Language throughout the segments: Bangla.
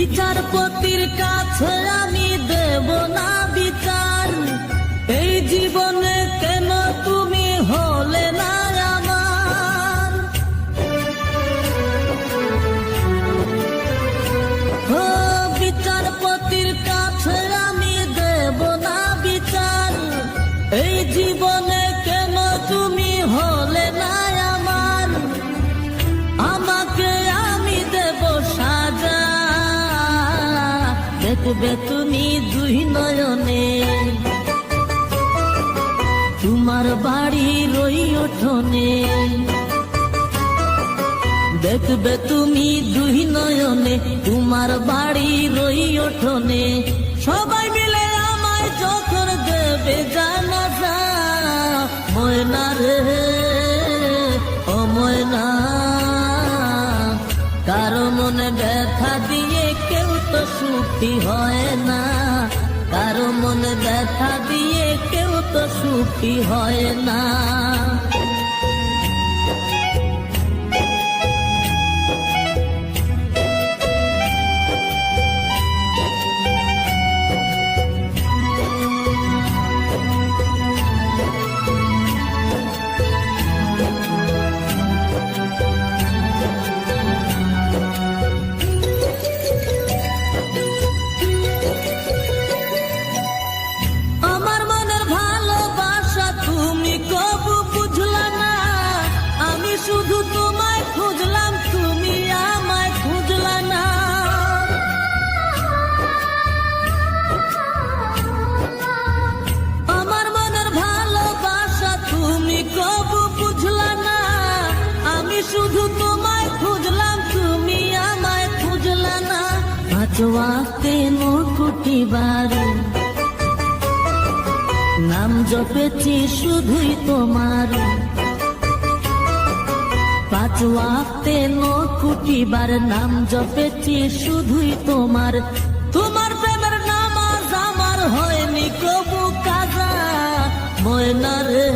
বিচারপতির কাছে আমি দেব না বিচার, এই জীবনে কেন তুমি হলে না আমার। ও বিচারপতির কাছে আমি দেব না বিচার, এই জীবনে কেন তুমি হলে না আমার। আমাকে আমি দেব সাজা, দেখবে তুমি দুই নয়নে, তোমার বাড়ির ওই উঠোনে। দেখবে তুমি দুই নয়নে, তোমার বাড়ির ওই উঠোনে। সবাই মিলে আমায় যখন দেবে জানাজা, ময়না রে ও ময়না, কারো মনে ব্যথা দিয়ে কেউ তো সুখী হয় না, কারো মনে ব্যথা দিয়ে কেউ তো সুখী হয় না। শুধু তোমায় খুঁজলাম, তুমি আমায় খুঁজলা না। আমার মনের ভালোবাসা তুমি কবু বুঝলা না, আমি শুধু তোমায় খুঁজলাম, তুমি আমায় খুঁজলা না। পাঁচ ওয়াক্তে কোটি বার নাম জপেছি শুধুই তোমার, পাঁচ ওয়াক্তে কোটি বার নাম জপেছি শুধুই তোমার। তোমার প্রেমের নামাজ আমার হয়নি কবু কাজা, ময়না রে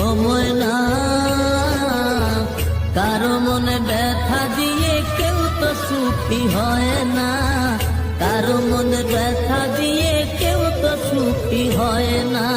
ও ময়না, কারো মনে ব্যথা দিয়ে কেউ তো সুখী হয় না, কারো মনে ব্যথা দিয়ে কেউ তো সুখী হয় না।